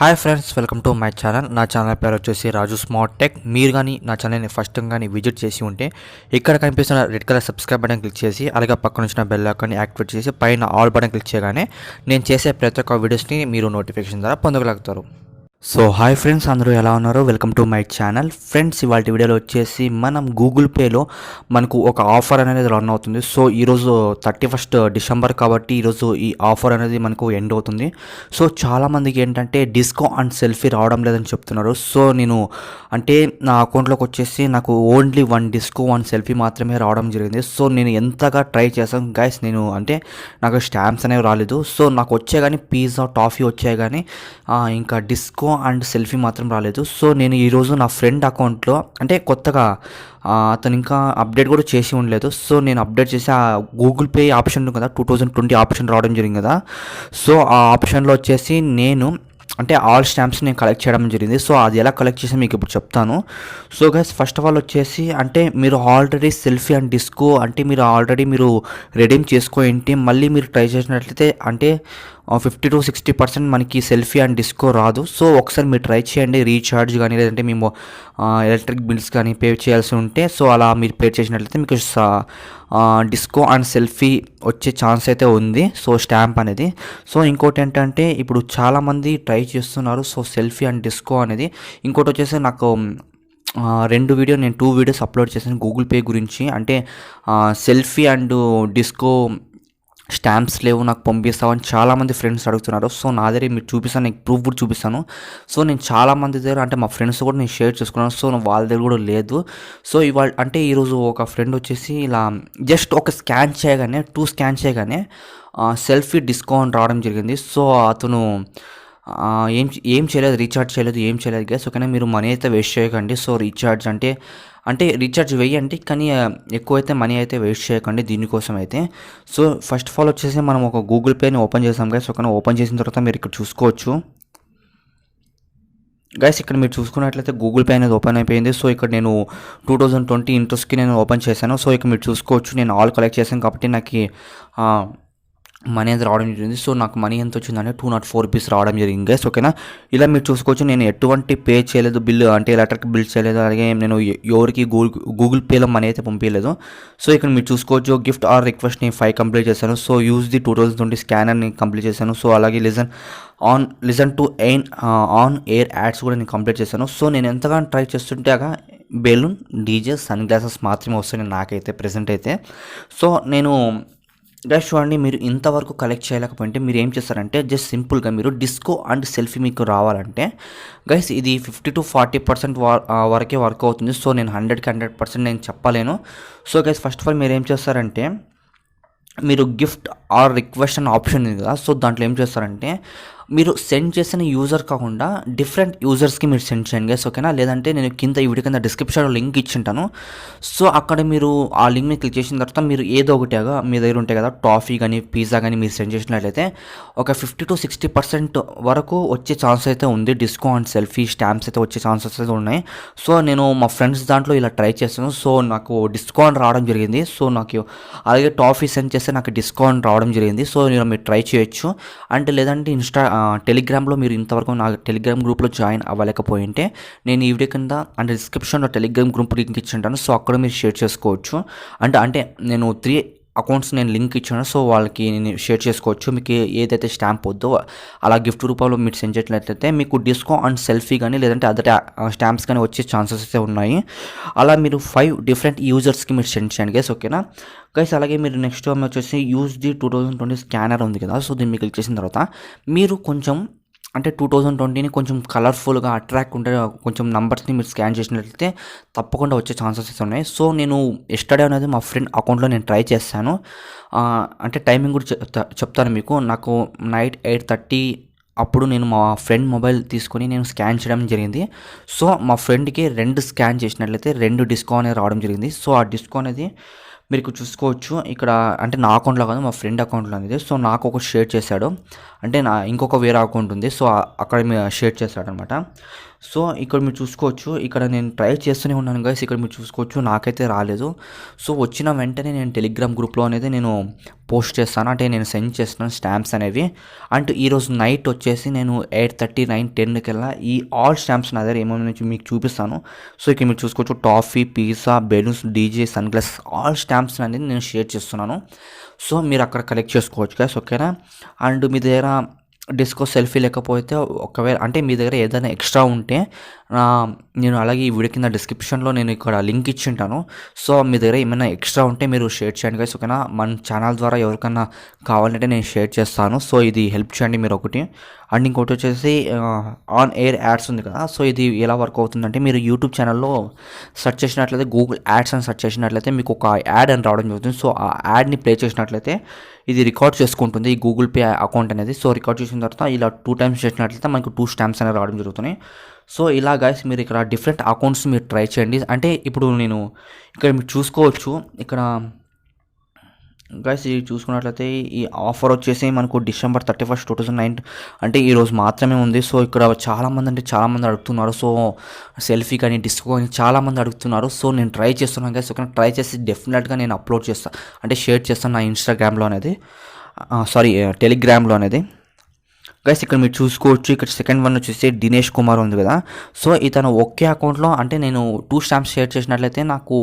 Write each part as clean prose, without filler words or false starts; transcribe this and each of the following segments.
Hi friends, welcome to my channel. నా channel పేరు వచ్చేసి రాజు స్మార్ట్ టెక్. మీరు కానీ నా ఛానల్ని ఫస్ట్ టైం కానీ విజిట్ చేసి ఉంటే ఇక్కడ కనిపిస్తున్న red colour subscribe button click చేసి అలాగే పక్కన వచ్చిన బెల్ ఐకాన్ని యాక్టివేట్ చేసి పైన ఆల్ బటన్ క్లిక్ చేయగానే నేను చేసే ప్రతి ఒక్క వీడియోస్ని మీరు నోటిఫికేషన్ ద్వారా పొందగలుగుతారు. సో హాయ్ ఫ్రెండ్స్, అందరూ ఎలా ఉన్నారు? Welcome to my channel. Friends, ఇవాళ వీడియోలో వచ్చేసి మనం గూగుల్ పేలో మనకు ఒక ఆఫర్ అనేది రన్ అవుతుంది. సో ఈరోజు 31st డిసెంబర్ కాబట్టి ఈరోజు ఈ ఆఫర్ అనేది మనకు ఎండ్ అవుతుంది. సో చాలామందికి ఏంటంటే డిస్కో అండ్ సెల్ఫీ రావడం లేదని చెప్తున్నారు. సో నేను అంటే నా అకౌంట్లోకి వచ్చేసి నాకు ఓన్లీ 1 డిస్కో 1 సెల్ఫీ మాత్రమే రావడం జరిగింది. సో నేను ఎంతగా ట్రై చేశాను గైస్, నేను అంటే నాకు స్టాంప్స్ అనేవి రాలేదు. సో నాకు వచ్చే కానీ పిజ్జా టాఫీ వచ్చాయి కానీ ఇంకా డిస్కో అండ్ సెల్ఫీ మాత్రం రాలేదు. సో నేను ఈరోజు నా ఫ్రెండ్ అకౌంట్లో అంటే కొత్తగా అతను ఇంకా అప్డేట్ కూడా చేసి ఉండలేదు. సో నేను అప్డేట్ చేసి ఆ గూగుల్ పే ఆప్షన్ కదా 2020 ఆప్షన్ రావడం జరిగింది కదా. సో ఆ ఆప్షన్లో వచ్చేసి నేను అంటే ఆల్ స్టాంప్స్ నేను కలెక్ట్ చేయడం జరిగింది. సో అది ఎలా కలెక్ట్ చేసి మీకు ఇప్పుడు చెప్తాను. So guys, first of all వచ్చేసి అంటే మీరు ఆల్రెడీ సెల్ఫీ అండ్ డిస్కో అంటే మీరు రెడీమ్ చేసుకోండి. మళ్ళీ మీరు ట్రై చేసినట్లయితే అంటే 50 to 60% మనకి సెల్ఫీ అండ్ డిస్కో రాదు. సో ఒకసారి మీరు ట్రై చేయండి. రీఛార్జ్ కానీ లేదంటే మేము ఎలక్ట్రిక్ బిల్స్ కానీ పే చేయాల్సి ఉంటే సో అలా మీరు పే చేసినట్లయితే మీకు డిస్కో అండ్ సెల్ఫీ వచ్చే ఛాన్స్ అయితే ఉంది. సో స్టాంప్ అనేది. సో ఇంకోటి ఏంటంటే ఇప్పుడు చాలామంది ట్రై చేస్తున్నారు. సో సెల్ఫీ అండ్ డిస్కో అనేది. ఇంకోటి వచ్చేసి నాకు నేను 2 వీడియోస్ అప్లోడ్ చేశాను గూగుల్ పే గురించి. అంటే సెల్ఫీ అండ్ డిస్కో స్టాంప్స్ లేవు నాకు పంపిస్తామని చాలామంది ఫ్రెండ్స్ అడుగుతున్నారు. సో నా దగ్గర మీరు చూపిస్తాను, నీకు ప్రూఫ్ కూడా చూపిస్తాను. సో నేను చాలామంది దగ్గర అంటే మా ఫ్రెండ్స్ కూడా నేను షేర్ చేసుకున్నాను. సో వాళ్ళ దగ్గర కూడా లేదు. సో ఇవాళ అంటే ఈరోజు ఒక ఫ్రెండ్ వచ్చేసి ఇలా జస్ట్ ఒక స్కాన్ చేయగానే 2 స్కాన్ చేయగానే సెల్ఫీ డిస్కౌంట్ రావడం జరిగింది. సో అతను ఏం చేయలేదు, రీఛార్జ్ చేయలేదు, ఏం చేయలేదు గైస్. ఓకేనా, మీరు మనీ అయితే వేస్ట్ చేయకండి. సో రీఛార్జ్ అంటే రీఛార్జ్ వేయండి కానీ ఎక్కువైతే మనీ అయితే వేస్ట్ చేయకండి దీనికోసం అయితే. సో ఫస్ట్ ఆఫ్ ఆల్ వచ్చేసి మనం ఒక గూగుల్ పేని ఓపెన్ చేసాం గైస్. ఓకేనా, ఓపెన్ చేసిన తర్వాత మీరు ఇక్కడ చూసుకోవచ్చు గైస్. ఇక్కడ మీరు చూసుకున్నట్లయితే గూగుల్ పే అనేది ఓపెన్ అయిపోయింది. సో ఇక్కడ నేను 2020 ఇంట్రెస్ట్కి నేను ఓపెన్ చేశాను. సో ఇక్కడ మీరు చూసుకోవచ్చు నేను ఆల్ కలెక్ట్ చేశాను కాబట్టి నాకు మనీ అనేది రావడం జరిగింది. సో నాకు మనీ ఎంత వచ్చిందంటే 204 రూపీస్ రావడం జరిగింది గైస్. ఓకేనా, ఇలా మీరు చూసుకోవచ్చు. నేను ఎటువంటి పే చేయలేదు, బిల్లు అంటే ఎలక్ట్రిక్ బిల్ చేయలేదు, అలాగే నేను ఎవరికి గూగుల్ పేలో మనీ అయితే పంపించలేదు. సో ఇక్కడ మీరు చూసుకోవచ్చు గిఫ్ట్ ఆర్ రిక్వెస్ట్ని 5 కంప్లీట్ చేశాను. సో యూజ్ ది 2020 స్కానర్ని కంప్లీట్ చేశాను. సో అలాగే listen to on air ads కూడా నేను కంప్లీట్ చేశాను. సో నేను ఎంతగానో ట్రై చేస్తుంటే బెలూన్, డీజే, సన్ గ్లాసెస్ మాత్రమే వస్తున్నాయి నాకైతే ప్రెసెంట్ అయితే. సో నేను గైస్ చూడండి, మీరు ఇంతవరకు కలెక్ట్ చేయలేకపోతే మీరు ఏం చేస్తారంటే జస్ట్ సింపుల్గా మీరు డిస్కో అండ్ సెల్ఫీ మీకు రావాలంటే గైస్ ఇది 50 to 40% వరకే వర్క్ అవుతుంది. సో నేను 100కి 100% నేను చెప్పలేను. So guys first of all మీరు ఏం చేస్తారంటే మీరు గిఫ్ట్ ఆర్ రిక్వెస్ట్ అనే ఆప్షన్ ఉంది కదా. సో దాంట్లో ఏం చేస్తారంటే మీరు సెండ్ చేసిన యూజర్ కాకుండా డిఫరెంట్ యూజర్స్కి మీరు సెండ్ చేయండి గైస్. ఓకేనా, లేదంటే నేను కింద ఈ వీడియో కింద డిస్క్రిప్షన్లో లింక్ ఇచ్చింటాను. సో అక్కడ మీరు ఆ లింక్ని క్లిక్ చేసిన తర్వాత మీరు ఏదో ఒకటిగా మీ దగ్గర ఉంటాయి కదా టాఫీ కానీ పిజ్జా కానీ మీరు సెండ్ చేసినట్లయితే ఒక 50 to 60% వరకు వచ్చే ఛాన్స్ అయితే ఉంది. డిస్కో అండ్ సెల్ఫీ స్టాంప్స్ అయితే వచ్చే ఛాన్సెస్ అయితే ఉన్నాయి. సో నేను మా ఫ్రెండ్స్ దాంట్లో ఇలా ట్రై చేస్తాను. సో నాకు డిస్కౌంట్ రావడం జరిగింది. సో నాకు అలాగే టాఫీ సెండ్ చేస్తే నాకు డిస్కౌంట్ రావడం జరిగింది. సో మీరు ట్రై చేయొచ్చు. అంటే లేదంటే టెలిగ్రామ్లో మీరు ఇంతవరకు నా టెలిగ్రామ్ గ్రూప్లో జాయిన్ అవ్వలేకపోయింటే నేను ఈ వీడియో కింద అంటే డిస్క్రిప్షన్లో టెలిగ్రామ్ గ్రూప్ లింక్ ఇచ్చింటాను. సో అక్కడ మీరు షేర్ చేసుకోవచ్చు. అంటే నేను 3 అకౌంట్స్ నేను లింక్ ఇచ్చాను. సో వాళ్ళకి నేను షేర్ చేసుకోవచ్చు. మీకు ఏదైతే స్టాంప్ వద్దో అలా గిఫ్ట్ రూపంలో మీరు సెండ్ చేసినట్లయితే మీకు డిస్కో అండ్ సెల్ఫీ కానీ లేదంటే అదర్ స్టాంప్స్ కానీ వచ్చే ఛాన్సెస్ అయితే ఉన్నాయి. అలా మీరు 5 డిఫరెంట్ యూజర్స్కి మీరు సెండ్ చేయండి గైస్. ఓకేనా గైస్, అలాగే మీరు నెక్స్ట్ వచ్చేసి యూజ్ ది 2020 స్కానర్ ఉంది కదా. సో దీన్ని మీకు క్లిక్ చేసిన తర్వాత మీరు కొంచెం అంటే 2020ని కొంచెం కలర్ఫుల్గా అట్రాక్ట్ ఉంటే కొంచెం నంబర్స్ని మీరు స్కాన్ చేసినట్లయితే తప్పకుండా వచ్చే ఛాన్సెస్ ఉన్నాయి. సో నేను ఎస్టర్డే అనేది మా ఫ్రెండ్ అకౌంట్లో నేను ట్రై చేస్తాను. అంటే టైమింగ్ కూడా చెప్తాను మీకు. నాకు నైట్ 8:30 అప్పుడు నేను మా ఫ్రెండ్ మొబైల్ తీసుకొని నేను స్కాన్ చేయడం జరిగింది. సో మా ఫ్రెండ్కి 2 స్కాన్ చేసినట్లయితే 2 డిస్కో అనేది రావడం జరిగింది. సో ఆ డిస్కో అనేది మీరు చూసుకోవచ్చు ఇక్కడ. అంటే నా అకౌంట్లో కాదు, మా ఫ్రెండ్ అకౌంట్లో అనేది. సో నాకు ఒక షేర్ చేశాడు, అంటే ఇంకొక వేరే అకౌంట్ ఉంది. సో అక్కడ షేర్ చేశాడు అనమాట. సో ఇక్కడ మీరు చూసుకోవచ్చు, ఇక్కడ నేను ట్రై చేస్తూనే ఉన్నాను గైస్. ఇక్కడ మీరు చూసుకోవచ్చు నాకైతే రాలేదు. సో వచ్చిన వెంటనే నేను టెలిగ్రామ్ గ్రూప్లో అనేది నేను పోస్ట్ చేస్తాను, అంటే నేను సెండ్ చేస్తున్నాను స్టాంప్స్ అనేవి. అండ్ ఈరోజు నైట్ వచ్చేసి నేను 8:30, 9, 10 కల్లా ఈ ఆల్ స్టాంప్స్ నా దగ్గర ఏమేమి మీకు చూపిస్తాను. సో ఇక్కడ మీరు చూసుకోవచ్చు toffee, pizza, balloons, DJ, sun glass all stamps అనేది నేను షేర్ చేస్తున్నాను. సో మీరు అక్కడ కలెక్ట్ చేసుకోవచ్చు గైస్, ఓకేనా. అండ్ మీ దగ్గర డిస్కో సెల్ఫీ లేకపోతే, ఒకవేళ అంటే మీ దగ్గర ఏదైనా ఎక్స్ట్రా ఉంటే నేను అలాగే ఈ వీడియో కింద డిస్క్రిప్షన్లో నేను ఇక్కడ లింక్ ఇచ్చింటాను. సో మీ దగ్గర ఏమైనా ఎక్స్ట్రా ఉంటే మీరు షేర్ చేయండి గైస్, ఓకేనా. మన ఛానల్ ద్వారా ఎవరికైనా కావాలంటే నేను షేర్ చేస్తాను. సో ఇది హెల్ప్ చేయండి మీరు ఒకటి. అండ్ ఇంకోటి వచ్చేసి ఆన్ ఎయిర్ యాడ్స్ ఉంది కదా, సో ఇది ఎలా వర్క్ అవుతుందంటే మీరు యూట్యూబ్ ఛానల్లో సెర్చ్ చేసినట్లయితే, గూగుల్ యాడ్స్ అని సెర్చ్ చేసినట్లయితే మీకు ఒక యాడ్ అని రావడం జరుగుతుంది. సో ఆ యాడ్ని ప్లే చేసినట్లయితే ఇది రికార్డ్ చేసుకుంటుంది ఈ గూగుల్ పే అకౌంట్ అనేది. సో రికార్డ్ చేసిన తర్వాత ఇలా 2 times చేసినట్లయితే మనకు 2 stamps అనేవి రావడం జరుగుతున్నాయి. సో ఇలా గైస్ మీరు ఇక్కడ డిఫరెంట్ అకౌంట్స్ మీరు ట్రై చేయండి. అంటే ఇప్పుడు నేను ఇక్కడ మీరు చూసుకోవచ్చు, ఇక్కడ గైస్ ఇది చూసుకున్నట్లయితే ఈ ఆఫర్ వచ్చేసి మనకు December 31st, 2009 అంటే ఈరోజు మాత్రమే ఉంది. సో ఇక్కడ చాలామంది అడుగుతున్నారు. సో సెల్ఫీ కానీ డిస్కో కానీ చాలామంది అడుగుతున్నారు. సో నేను ట్రై చేస్తున్నాను గైస్, ఓకే. ట్రై చేసి డెఫినెట్గా నేను అప్లోడ్ చేస్తాను, అంటే షేర్ చేస్తాను నా ఇన్స్టాగ్రామ్లో అనేది, టెలిగ్రామ్లో అనేది. గైస్ ఇక్కడ మీరు చూసుకోవచ్చు, ఇక్కడ సెకండ్ వన్ వచ్చేసి దినేష్ కుమార్ ఉంది కదా. సో ఇతను ఒకే అకౌంట్లో, అంటే నేను 2 stamps షేర్ చేసినట్లయితే నాకు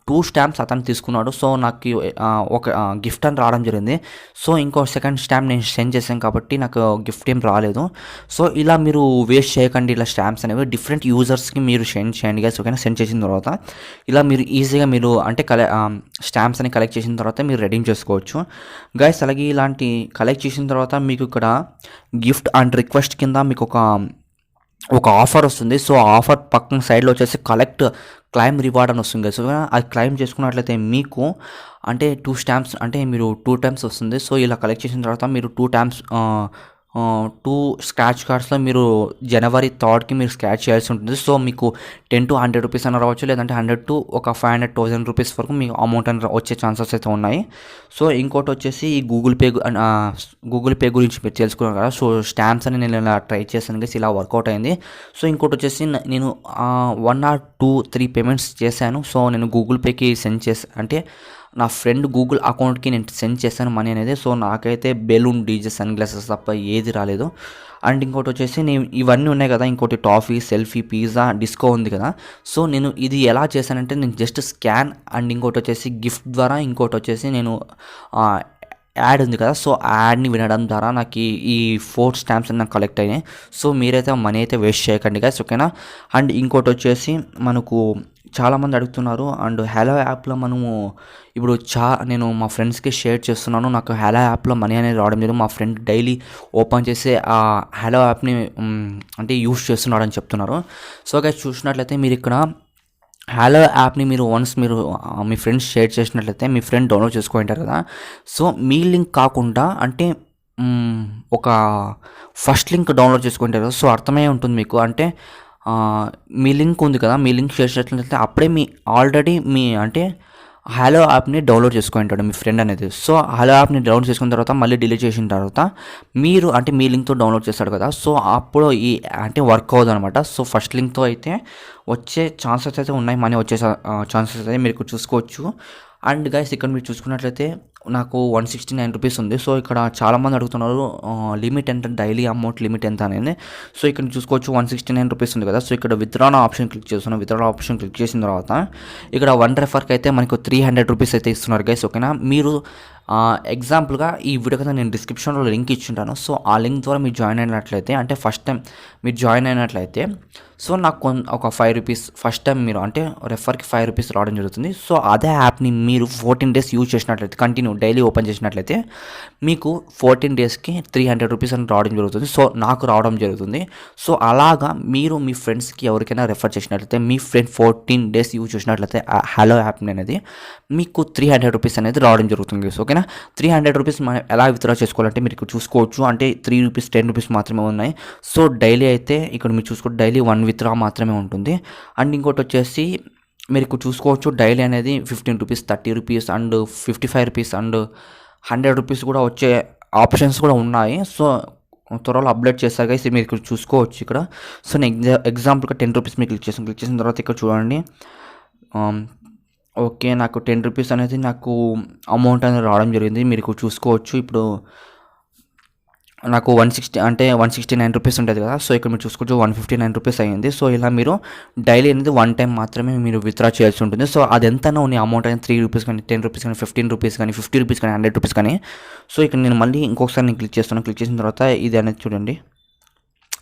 2 stamps అతను తీసుకున్నాడు. సో నాకు ఒక గిఫ్ట్ అని రావడం జరిగింది. సో ఇంకో సెకండ్ స్టాంప్ నేను సెండ్ చేశాను కాబట్టి నాకు గిఫ్ట్ ఏం రాలేదు. సో ఇలా మీరు వేస్ట్ చేయకండి, ఇలా స్టాంప్స్ అనేవి డిఫరెంట్ యూజర్స్కి మీరు సెండ్ చేయండి గైస్, ఓకేనా. సెండ్ చేసిన తర్వాత ఇలా మీరు ఈజీగా మీరు అంటే స్టాంప్స్ అని కలెక్ట్ చేసిన తర్వాత మీరు రెడీమ్ చేసుకోవచ్చు గైస్. అలాగే ఇలాంటి కలెక్ట్ చేసిన తర్వాత మీకు ఇక్కడ గిఫ్ట్ అండ్ రిక్వెస్ట్ కింద మీకు ఒక ఆఫర్ వస్తుంది. సో ఆఫర్ పక్కన సైడ్లో వచ్చేసి క్లైమ్ రివార్డ్ అని వస్తుంది. సో అది క్లైమ్ చేసుకున్నట్లయితే మీకు అంటే 2 stamps అంటే మీరు 2 times వస్తుంది. సో ఇలా కలెక్ట్ చేసిన తర్వాత మీరు 2 times 2 స్క్రాచ్ కార్డ్స్లో మీరు January 3rd మీరు స్క్రాచ్ చేయాల్సి ఉంటుంది. సో మీకు 10 to 100 రూపీస్ అని రావచ్చు, లేదంటే 100 to 500,000 రూపీస్ వరకు మీకు అమౌంట్ అని వచ్చే ఛాన్సెస్ అయితే ఉన్నాయి. సో ఇంకోటి వచ్చేసి ఈ గూగుల్ పే గురించి మీరు తెలుసుకున్నారు కదా. సో స్టాంప్స్ అని నేను ఇలా ట్రై చేశాను గైస్, ఇలా వర్కౌట్ అయింది. సో ఇంకోటి వచ్చేసి నేను 1 or 2, 3 పేమెంట్స్ చేశాను. సో నేను గూగుల్ పేకి సెండ్ చేసి, అంటే నా ఫ్రెండ్ గూగుల్ అకౌంట్కి నేను సెండ్ చేశాను మనీ అనేది. సో నాకైతే బెలూన్, డీజే, సన్ గ్లాసెస్ తప్ప ఏది రాలేదు. అండ్ ఇంకోటి వచ్చేసి నేను ఇవన్నీ ఉన్నాయి కదా, ఇంకోటి టాఫీ, సెల్ఫీ, పిజ్జా, డిస్కో ఉంది కదా. సో నేను ఇది ఎలా చేశానంటే నేను జస్ట్ స్కాన్, అండ్ ఇంకోటి వచ్చేసి గిఫ్ట్ ద్వారా, ఇంకోటి వచ్చేసి నేను యాడ్ ఉంది కదా. సో ఆ యాడ్ని వినడం ద్వారా నాకు ఈ 4 stamps నాకు కలెక్ట్ అయినాయి. సో మీరైతే మనీ అయితే వేస్ట్ చేయకండి గైస్, ఓకేనా. అండ్ ఇంకోటి వచ్చేసి మనకు చాలామంది అడుగుతున్నారు. అండ్ హెలో యాప్లో మనము ఇప్పుడు నేను మా ఫ్రెండ్స్కి షేర్ చేస్తున్నాను. నాకు హెలో యాప్లో మనీ అనేది రావడం లేదు. మా ఫ్రెండ్ డైలీ ఓపెన్ చేసి ఆ హెలో యాప్ని అంటే యూస్ చేస్తున్నాడు అని చెప్తున్నారు. సో గైస్ చూసినట్లయితే మీరు ఇక్కడ హెలో యాప్ని మీరు మీరు మీ ఫ్రెండ్స్ షేర్ చేసినట్లయితే మీ ఫ్రెండ్ డౌన్లోడ్ చేసుకుంటారు కదా. సో మీ లింక్ కాకుండా అంటే ఒక ఫస్ట్ లింక్ డౌన్లోడ్ చేసుకుంటారు. సో అర్థమై ఉంటుంది మీకు, అంటే మీ లింక్ ఉంది కదా, మీ లింక్ షేర్ చేసినట్లయితే అప్పుడే ఆల్రెడీ అంటే హెలో యాప్ని డౌన్లోడ్ చేసుకుంటాడు మీ ఫ్రెండ్ అనేది. సో హెలో యాప్ని డౌన్లోడ్ చేసుకున్న తర్వాత మళ్ళీ డిలీట్ చేసిన తర్వాత మీరు అంటే మీ లింక్తో డౌన్లోడ్ చేస్తాడు కదా. సో అప్పుడు అంటే వర్క్ అవ్వదు అనమాట. సో ఫస్ట్ లింక్తో అయితే వచ్చే ఛాన్సెస్ అయితే ఉన్నాయి, మనీ వచ్చే ఛాన్సెస్ అయితే మీరు చూసుకోవచ్చు. అండ్ గైస్ ఇక్కడ మీరు చూసుకున్నట్లయితే నాకు 169 రూపీస్ ఉంది. సో ఇక్కడ చాలామంది అడుగుతున్నారు లిమిట్ ఎంత, డైలీ అమౌంట్ లిమిట్ ఎంత అనేది. సో ఇక్కడ చూసుకోవచ్చు 169 రూపీస్ ఉంది కదా. సో ఇక్కడ విత్డ్రా ఆప్షన్ క్లిక్ చేస్తున్నాను. విత్డ్రా ఆప్షన్ క్లిక్ చేసిన తర్వాత ఇక్కడ 1 రెఫర్కి అయితే మనకు 300 రూపీస్ అయితే ఇస్తున్నారు గైస్, ఓకేనా. మీరు ఎగ్జాంపుల్గా ఈ వీడియో కదా నేను డిస్క్రిప్షన్లో లింక్ ఇచ్చింటాను. సో ఆ లింక్ ద్వారా మీరు జాయిన్ అయినట్లయితే, అంటే ఫస్ట్ టైం మీరు జాయిన్ అయినట్లయితే సో నాకు ఒక 5 రూపీస్ ఫస్ట్ టైం మీరు అంటే రెఫర్కి 5 రూపీస్ రావడం జరుగుతుంది. సో అదే యాప్ని మీరు 14 days యూజ్ చేసినట్లయితే, కంటిన్యూ డైలీ ఓపెన్ చేసినట్లయితే మీకు 14 daysకి 300 రూపీస్ అని రావడం జరుగుతుంది. సో నాకు రావడం జరుగుతుంది. సో అలాగా మీరు మీ ఫ్రెండ్స్కి ఎవరికైనా రెఫర్ చేసినట్లయితే, మీ ఫ్రెండ్ 14 days యూజ్ చేసినట్లయితే హెలో యాప్ని అనేది మీకు 300 రూపీస్ అనేది రావడం జరుగుతుంది. ఓకేనా. 300 రూపీస్ మనం ఎలా విత్డ్రా చేసుకోవాలంటే మీరు ఇక్కడ చూసుకోవచ్చు, అంటే 3 రూపీస్ 10 రూపీస్ మాత్రమే ఉన్నాయి. సో డైలీ అయితే ఇక్కడ మీరు చూసుకోవచ్చు డైలీ 1 విత్డ్రా మాత్రమే ఉంటుంది. అండ్ ఇంకోటి వచ్చేసి మీరు ఇక్కడ చూసుకోవచ్చు డైలీ అనేది 15 rupees, 30 rupees and 55 rupees and 100 rupees కూడా వచ్చే ఆప్షన్స్ కూడా ఉన్నాయి. సో త్వరలో అప్డేట్ చేస్తారు గైస్. మీరు ఇక్కడ చూసుకోవచ్చు ఇక్కడ. సో నేను ఎగ్జాంపుల్గా 10 రూపీస్ మీకు క్లిక్ చేసిన తర్వాత ఇక్కడ చూడండి. ఓకే, నాకు 10 రూపీస్ అనేది నాకు అమౌంట్ అనేది రావడం జరిగింది. మీరు ఇక్కడ చూసుకోవచ్చు. ఇప్పుడు నాకు 169 రూపీస్ ఉంటుంది కదా. సో ఇక్కడ మీరు చూసుకోవచ్చు 159 రూపీస్ అయ్యింది. సో ఇలా మీరు డైలీ అనేది 1 టైం మాత్రమే మీరు విత్డ్రా చేయాల్సి ఉంటుంది. సో అది ఎంతైనా ఉన్న అమౌంట్ అనేది 3 రూపీస్ కానీ 10 రూపీస్ కానీ 15 రూపీస్ కానీ 50 రూపీస్ కానీ 100 రూపీస్ కానీ. సో ఇక్కడ నేను మళ్ళీ ఇంకొకసారి నేను క్లిక్ చేసిన తర్వాత ఇది అనేది చూడండి.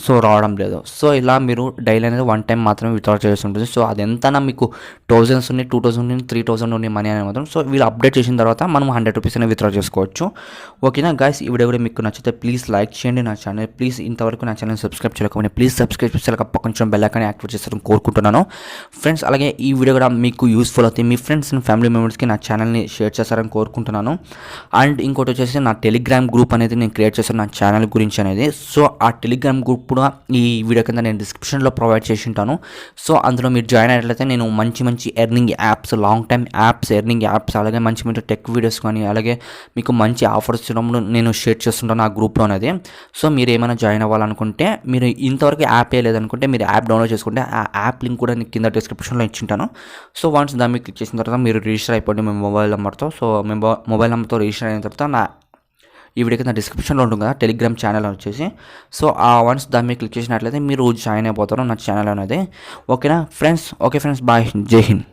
సో రావడం లేదు. సో ఇలా మీరు డైలీ అనేది 1 టైం మాత్రమే విత్డ్రా చేయాల్సి ఉంటుంది. సో అది ఎంతైనా మీకు థౌజండ్స్ ఉన్నాయి, 2000 ఉన్నాయి, 3000 ఉన్నాయి మనీ అనేది మాత్రం. సో వీళ్ళు అప్డేట్ చేసిన తర్వాత మనం 100 రూపీస్ అనేది విత్డ్రా చేసుకోవచ్చు. ఓకేనా గైస్, ఈ వీడియో కూడా మీకు నచ్చితే ప్లీజ్ లైక్ చేయండి నా ఛానల్. ప్లీజ్ ఇంతవరకు నా ఛానల్ సబ్స్క్రైబ్ చేయకపోతే ప్లీజ్ సబ్స్క్రైబ్ చేసి కొంచెం బెల్ ఐకాన్ యాక్టివేట్ చేస్తారని కోరుకుంటున్నాను ఫ్రెండ్స్. అలాగే ఈ వీడియో కూడా మీకు యూస్ఫుల్ అవుతుంది. మీ ఫ్రెండ్స్ అండ్ ఫ్యామిలీ మెంబర్స్కి నా ఛానల్ని షేర్ చేస్తారని కోరుకుంటున్నాను. అండ్ ఇంకోటి వచ్చేసి నా టెలిగ్రామ్ గ్రూప్ అనేది నేను క్రియేట్ చేశాను నా ఛానల్ గురించి అనేది. సో ఆ టెలిగ్రామ్ గ్రూప్ కూడా ఈ వీడియో కింద నేను డిస్క్రిప్షన్లో ప్రొవైడ్ చేసి ఉంటాను. సో అందులో మీరు జాయిన్ అయినట్లయితే నేను మంచి earning apps, long time apps, earning apps, అలాగే మంచి టెక్ వీడియోస్ కానీ అలాగే మీకు మంచి ఆఫర్స్ ఇవ్వడంలో నేను షేర్ చేస్తుంటాను ఆ గ్రూప్లో అనేది. సో మీరు ఏమైనా జాయిన్ అవ్వాలనుకుంటే, మీరు ఇంతవరకు యాప్ లేదనుకుంటే మీరు యాప్ డౌన్లోడ్ చేసుకుంటే ఆ యాప్ లింక్ కూడా నేను కింద డిస్క్రిప్షన్లో ఇచ్చింటాను. సో వన్స్ దాన్ని మీరు క్లిక్ చేసిన తర్వాత మీరు రిజిస్టర్ అయిపోండి మీ మొబైల్ నెంబర్తో. సో మొబైల్ నెంబర్తో రిజిస్టర్ అయిన తర్వాత ఈ వీడియో కింద డిస్క్రిప్షన్లో ఉంటుంది కదా టెలిగ్రామ్ ఛానల్ వచ్చేసి. సో ఆ వన్స్ దాన్ని మీరు క్లిక్ చేసినట్లయితే మీరు జాయిన్ అయిపోతారు నా ఛానల్ అనేది. ఓకేనా ఫ్రెండ్స్? ఓకే ఫ్రెండ్స్, బాయ్, జై హింద్.